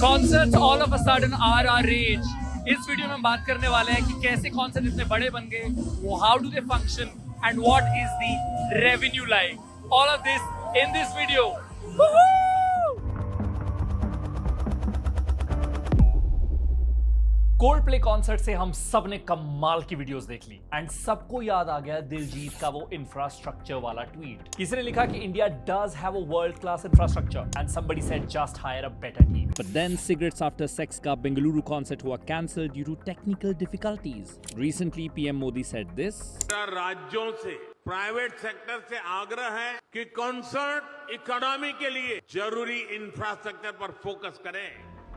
Concerts all of a sudden are our rage. इस video में हम बात करने वाले हैं कि कैसे कॉन्सर्ट इतने बड़े बन गए, how do they function and what is the revenue like. All of this in this video. Woohoo! Coldplay concert से हम सब ने कमाल की वीडियोस देख ली एंड सबको याद आ गया दिलजीत का वो इंफ्रास्ट्रक्चर वाला ट्वीट। किसी ने लिखा कि India does have a world class infrastructure and somebody said just hire a better team. But then cigarettes after sex का बेंगलुरु कॉन्सर्ट हुआ cancel due to technical difficulties. Recently PM Modi said this, राज्यों से private sector से आग्रह है कि concert economy के लिए जरूरी इंफ्रास्ट्रक्चर पर फोकस करें।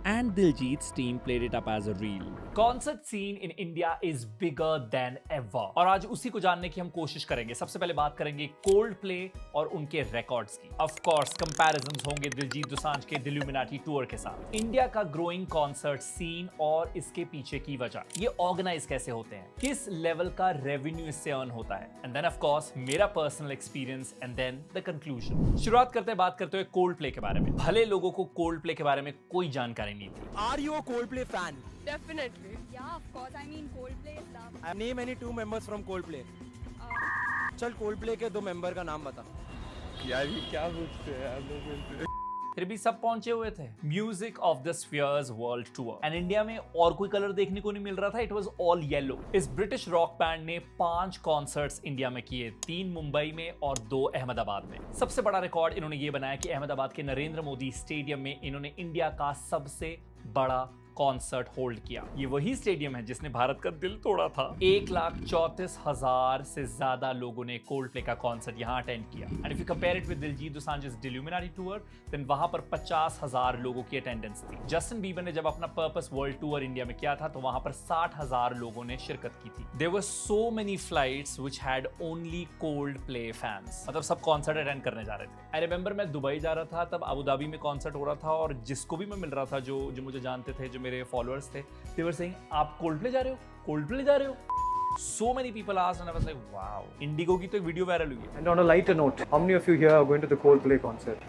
And Diljit's team played it up as a reel. Concert scene in India is bigger than ever. और आज उसी को जानने की हम कोशिश करेंगे। सबसे पहले बात करेंगे Coldplay और उनके रिकॉर्ड्स की। Of course, comparisons होंगे दिलजीत दोसांझ के दिल्यूमिनाटी टूर के साथ। इंडिया का ग्रोइंग कॉन्सर्ट सीन और इसके पीछे की वजह, ये ऑर्गेनाइज कैसे होते हैं, किस लेवल का रेवेन्यू इससे अर्न होता है, एंड देन ऑफ कोर्स मेरा personal experience and then the conclusion. शुरुआत करते हुए Coldplay के बारे में। भले लोगों को Coldplay के बारे में कोई जानकारी नहीं थी। Are you a Coldplay fan? Definitely. Yeah, of course. I mean, Coldplay is love. Name any two members from Coldplay. चल Coldplay के दो मेंबर का नाम बता। यार ये क्या पूछते हैं यार लोग से? फिर भी सब पहुंचे हुए थे। Music of the spheres world tour and India में और कोई कलर देखने को नहीं मिल रहा था। It was all yellow. इस ब्रिटिश रॉक बैंड ने 5 कॉन्सर्ट्स इंडिया में किए, 3 मुंबई में और 2 अहमदाबाद में। सबसे बड़ा रिकॉर्ड इन्होंने ये बनाया कि अहमदाबाद के नरेंद्र मोदी स्टेडियम में इन्होंने इंडिया का सबसे बड़ा कॉन्सर्ट होल्ड किया। ये वही स्टेडियम है जिसने भारत का दिल तोड़ा था। 1,34,000 से ज्यादा लोगों ने कोल्डप्ले का कॉन्सर्ट यहाँ अटेंड किया। And if you compare it with Diljit Dosanjh's Dilluminati tour, then वहां पर 50,000 लोगों की अटेंडेंस थी। जस्टिन बीबर ने जब अपना पर्पस वर्ल्ड टूर इंडिया में किया था तो वहां पर 60,000 लोगों ने शिरकत की थी। There were so many flights which had only Coldplay fans, मतलब सब कॉन्सर्ट अटेंड करने जा रहे थे। आई रिमेंबर मैं दुबई जा रहा था, तब अबू धाबी में कॉन्सर्ट हो रहा था और जिसको भी मैं मिल रहा था, जो मुझे जानते थे, जो मेरे फॉलोअर्स थे, they were saying आप कोल्डप्ले जा रहे हो, कोल्डप्ले जा रहे हो। So many people asked and I was like, wow. Indigo की तो एक वीडियो वायरल हुई है। And on a lighter note, how many of you here are going to the Coldplay concert?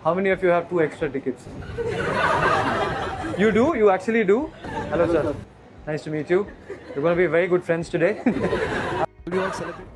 How many of you have 2 extra tickets? You do? You actually do? Hello sir. Nice to meet you. You're going to be very good friends today.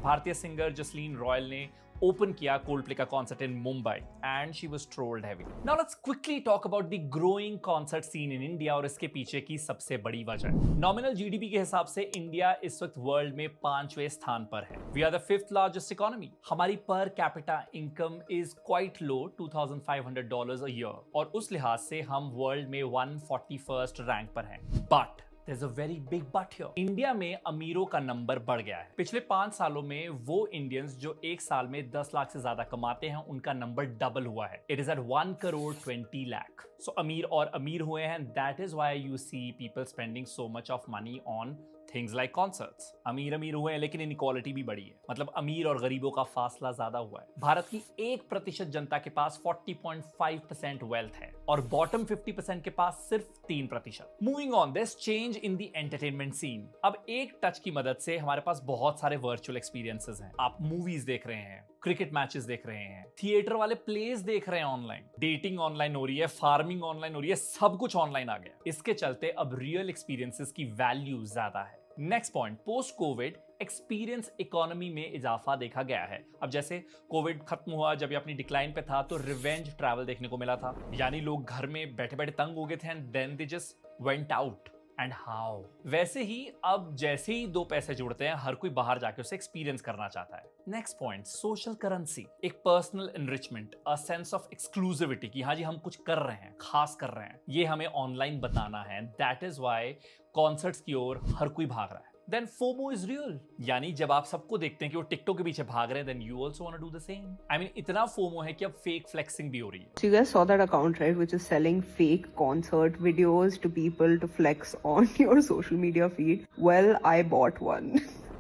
भारतीय singer Jasleen royal ने open किया Coldplay का concert in Mumbai and she was trolled heavy. Now let's quickly talk about the growing concert seen in India और इसके पीछे की सबसे बड़ी वजह। नॉमिनल जीडीपी के हिसाब से इंडिया इस वक्त वर्ल्ड में 5वें स्थान पर है। We are the 5th largest economy. हमारी per capita income is quite low, $2,500 a year, और उस लिहाज से हम वर्ल्ड में 141st रैंक पर हैं। But There's a very big but here. India में अमीरों का नंबर बढ़ गया है। पिछले 5 सालों में वो इंडियंस जो एक साल में 10 लाख से ज्यादा कमाते हैं, उनका नंबर डबल हुआ है। It is at 1,20 lakh. So अमीर और अमीर हुए हैं। That is why you see people spending so much of money on things like concerts. अमीर हुए हैं लेकिन इनइक्वालिटी भी बढ़ी है, मतलब अमीर और गरीबों का फासला ज्यादा हुआ है। भारत की 1% जनता के पास 40.5% वेल्थ है और बॉटम 50% के पास सिर्फ 3%। Moving on, this change in the entertainment scene. अब एक टच की मदद से हमारे पास बहुत सारे वर्चुअल एक्सपीरियंसेस हैं। आप मूवीज देख रहे हैं, क्रिकेट मैचेस देख रहे हैं, थिएटर वाले प्लेस देख रहे हैं ऑनलाइन, डेटिंग ऑनलाइन हो रही है, फार्मिंग ऑनलाइन हो रही है, सब कुछ ऑनलाइन आ गया। इसके चलते अब रियल एक्सपीरियंसेस की वैल्यू ज्यादा है। Next point, post Covid experience economy में इजाफा देखा गया है। अब जैसे कोविड खत्म हुआ, जब ये अपनी डिक्लाइन पे था, तो रिवेंज ट्रैवल देखने को मिला था, यानी लोग घर में बैठे बैठे तंग हो गए थे and then they just went out. And how, वैसे ही अब जैसे ही 2 पैसे जुड़ते हैं, हर कोई बाहर जाके उसे एक्सपीरियंस करना चाहता है। नेक्स्ट पॉइंट, सोशल करेंसी, एक personal enrichment, a sense of exclusivity कि हाँ जी हम कुछ कर रहे हैं, खास कर रहे हैं, ये हमें ऑनलाइन बताना है। दैट इज वाई कॉन्सर्ट्स की ओर हर कोई भाग रहा है। Then FOMO is real. यानी जब आप सबको देखते हैं कि वो टिकटॉक के पीछे भाग रहे हैं, then you also want to do the same. I mean, इतना FOMO है कि अब fake flexing भी हो रही है। So you guys saw that account, right, which is selling fake concert videos to people to flex on your social media feed? Well, I bought one.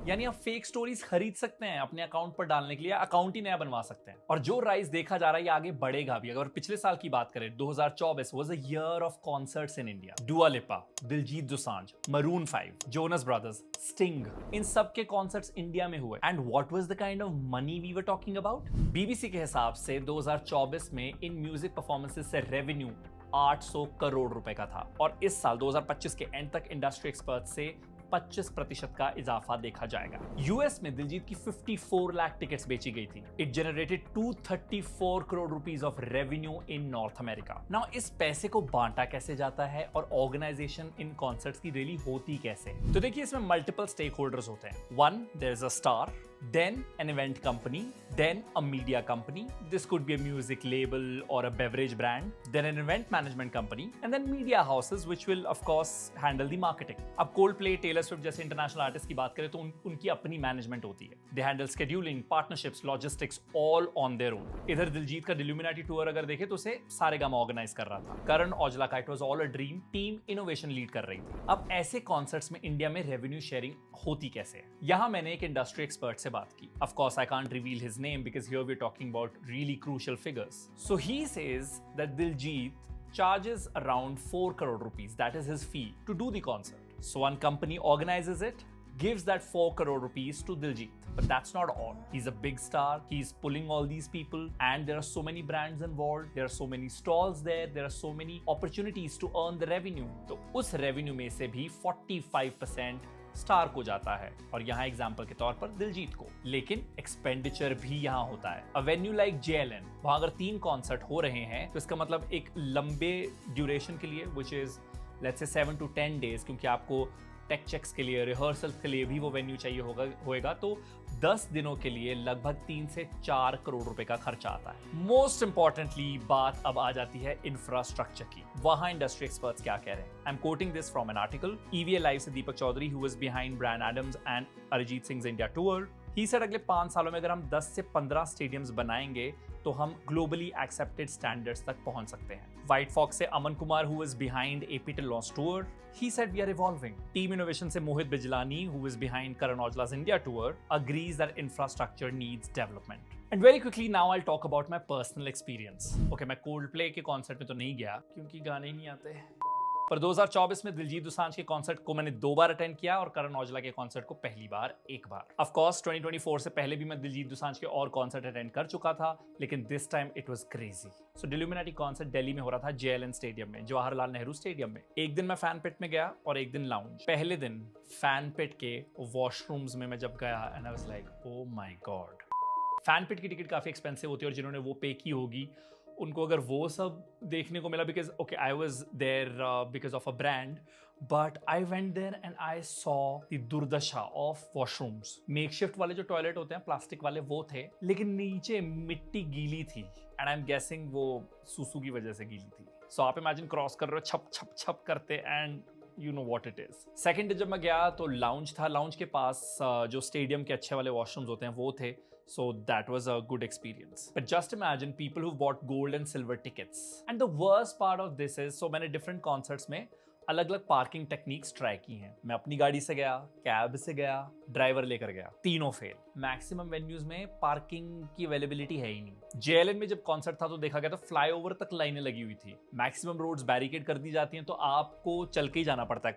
यानी आप फेक स्टोरीज खरीद सकते हैं अपने अकाउंट पर डालने के लिए, अकाउंट ही नया बनवा सकते हैं। और जो राइज देखा जा रहा है ये आगे बढ़ेगा भी। अगर पिछले साल की बात करें 2024 was a year of concerts in India. Dua Lipa, Diljit Dosanjh, Maroon 5, Jonas Brothers, Sting, इन सब के कॉन्सर्ट्स इंडिया में हुए। And what was the kind of money we were talking about? BBC के हिसाब से 2024 में इन म्यूजिक परफॉर्मेंसेस से रेवेन्यू 800 करोड़ रुपए का था और इस साल 2025 के एंड तक इंडस्ट्री एक्सपर्ट से 25% का इजाफा देखा जाएगा। यूएस में दिलजीत की 54 लाख टिकट्स बेची गई थी। It generated 234 crore rupees of revenue in north America. Now इस पैसे को बांटा कैसे जाता है और ऑर्गेनाइजेशन इन कॉन्सर्ट्स की रियली होती कैसे? तो देखिए इसमें मल्टीपल स्टेक होल्डर्स होते हैं। One, there is a star, then an event company, then a media company. This could be a music label or a beverage brand, then an event management company, and then media houses which will of course handle the marketing. अब Coldplay, Taylor Swift जैसे international artist की बात करें तो उनकी अपनी management होती है। They handle scheduling, partnerships, logistics all on their own. इधर दिलजीत का Illuminati टूर अगर देखें तो उसे सारेगामा ऑर्गेनाइज कर रहा था। करण औजला का It was all a dream team innovation lead कर रही थी। अब ऐसे कॉन्सर्ट्स में इंडिया में रेवेन्यू शेयरिंग होती कैसे है? यहाँ मैंने एक इंडस्ट्री एक्सपर्ट से बात की। Of course, I can't reveal his name because here we're talking about really crucial figures. So he says that Diljit charges around 4 crore rupees. That is his fee to do the concert. So one company organizes it, gives that 4 crore rupees to Diljit. But that's not all. He's a big star. He's pulling all these people and there are so many brands involved. There are so many stalls there. There are so many opportunities to earn the revenue. तो उस revenue में से भी 45% star को जाता है और यहाँ एग्जाम्पल के तौर पर दिलजीत को। लेकिन एक्सपेंडिचर भी यहाँ होता है। अ वेन्यू लाइक JLN, वहां अगर 3 कॉन्सर्ट हो रहे हैं तो इसका मतलब एक लंबे ड्यूरेशन के लिए which is let's say 7 to 10 days, क्योंकि आपको टेक चेक्स के लिए, रिहर्सल के लिए भी वो वेन्यू चाहिए होगा तो 10 दिनों के लिए लगभग 3 से 4 करोड़ रुपए का खर्चा आता है। मोस्ट इंपॉर्टेंटली बात अब आ जाती है इंफ्रास्ट्रक्चर की। वहां इंडस्ट्री एक्सपर्ट्स क्या कह रहे हैं? I am quoting this from an article EVA live से Deepak Chaudhary, who was behind Bryan Adams and Arijit Singh India tour. He said अगले 5 सालों में अगर हम 10 से 15 स्टेडियम्स बनाएंगे तो हम ग्लोबली एक्सेप्टेड स्टैंडर्ड्स तक पहुंच सकते हैं। व्हाइट फॉक्स से Aman Kumar, who was behind AP launch tour, he said we are evolving. Team Innovation से Mohit Bijlani, who is behind Karan Aujla's India tour, agrees that infrastructure needs development. And very quickly now I'll talk about my personal experience. Okay, मैं Coldplay के concert में तो नहीं गया क्योंकि गाने ही नहीं आते, पर 2024 में दिलजीत दोसांझ के कॉन्सर्ट को मैंने 2 बार अटेंड किया और करण औजला के कॉन्सर्ट को पहली बार 1 बार। ऑफ कोर्स 2024 से पहले भी मैं दिलजीत दोसांझ के और कॉन्सर्ट अटेंड कर चुका था, लेकिन this time it was crazy. So Illuminati concert Delhi में हो रहा था JLN स्टेडियम में, जवाहरलाल नेहरू स्टेडियम में। एक दिन मैं फैन पिट में गया और एक दिन लाउंज। पहले दिन फैन पिट के वॉशरूम्स में मैं जब गया and I was like oh my God. Fan pit की टिकट काफी एक्सपेंसिव होती है और जिन्होंने वो पे की होगी उनको अगर वो सब देखने को मिला, because okay I was there because of a brand, but I went there and I saw the दुर्दशा ऑफ वॉशरूम्स। मेकशिफ्ट वाले जो टॉयलेट होते हैं प्लास्टिक वाले वो थे, लेकिन नीचे मिट्टी गीली थी एंड आई एम गेसिंग वो सुसु की वजह से गीली थी। सो आप इमेजिन क्रॉस कर रहे हो, छप छप छप करते and you know what it is. Second day जब मैं गया तो लाउंज था, लाउंज के पास जो स्टेडियम के अच्छे वाले वॉशरूम्स होते हैं वो थे। So that was a good experience. But just imagine people who've bought gold and silver tickets. And the worst part of this is, so मैंने different concerts में अलग अलग पार्किंग टेक्निक्स ट्राई की हैं। मैं अपनी गाड़ी से गया, कैब से गया, ड्राइवर लेकर गया, तीनों फेल। मैक्सिमम वेन्यूज में पार्किंग की अवेलेबिलिटी है ही नहीं। JLN में जब कॉन्सर्ट था तो देखा गया तो फ्लाईओवर तक लाइनें लगी हुई थी। मैक्सिमम रोड्स बैरिकेड कर दी जाती हैं तो आपको चल के ही जाना पड़ता है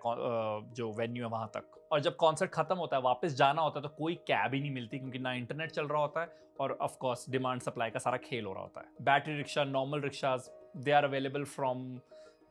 जो वेन्यू है वहां तक। और जब कॉन्सर्ट खत्म होता है वापस जाना होता है तो कोई कैब ही नहीं मिलती, क्योंकि ना इंटरनेट चल रहा होता है और ऑफ कोर्स डिमांड सप्लाई का सारा खेल हो रहा होता है। Battery rickshaw, normal rickshaws, they are available from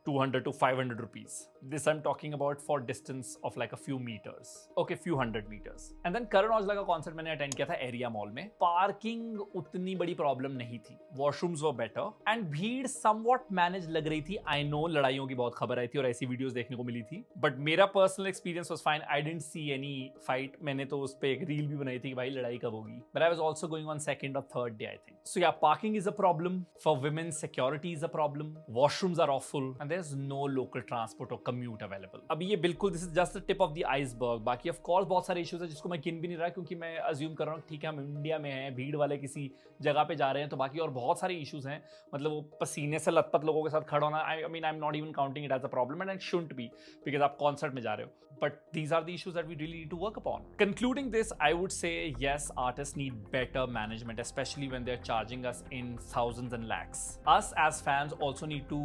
200 to 500 rupees. This I'm talking about for distance of like a few meters. Okay, few hundred meters. And then Karan Aujla का concert मैंने attend किया था area mall में। Parking उतनी बड़ी problem नहीं थी, washrooms were better and भीड़ समवॉट मैनेज लग रही थी। आई नो लड़ाइयों की बहुत खबर आई थी और ऐसी वीडियोस देखने को मिली थी, बट मेरा personal experience was fine. I didn't see any fight. मैंने तो उस पर एक रील भी बनाई थी कि भाई लड़ाई कब होगी, but I was also going on second और थर्ड डे आई थिंक। सो या, parking is a problem, for women security is a problem, washrooms are awful, and there's no local transport or commute available. अभी ये बिल्कुल this is just the tip of the iceberg. बाकी of course बहुत सारे issues है जिसको मैं गिन भी नहीं रहा क्योंकि मैं assume कर रहा हूँ ठीक है हम इंडिया में हैं, भीड़ वाले किसी जगह पे जा रहे हैं, तो बाकी और बहुत सारे issues हैं. मतलब वो पसीने से लथपथ लोगों के साथ खड़ा होना, I mean I'm not even counting it as a problem and it shouldn't be because आप concert में जा रहे हो. But these are the issues that we really need to work upon. Concluding this, I would say yes, artists need better management, especially when they're charging us in thousands and lakhs. Us as fans also need to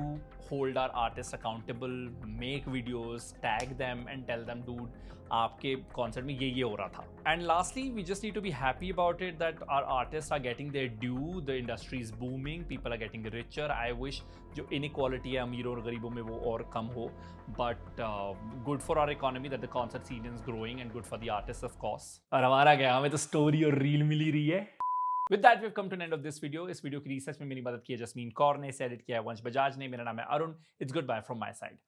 hold our artists accountable, make videos, tag them and tell them, dude, आपके concert में ये हो रहा था. And lastly, we just need to be happy about it that our artists are getting their due, the industry is booming, people are getting richer. I wish जो inequality है अमीरों और गरीबों में वो और कम हो, but good for our economy that the concert scene is growing and good for the artists of course. और हमारा क्या, हमें तो स्टोरी और रील मिली रही है. With that, we've come to an end of this video. इस वीडियो की रिसर्च में मेरी मदद की है जस्मीन कौर ने, इसे एडिट किया है वंश बजाज ने. मेरा नाम है Arun. It's goodbye from my side.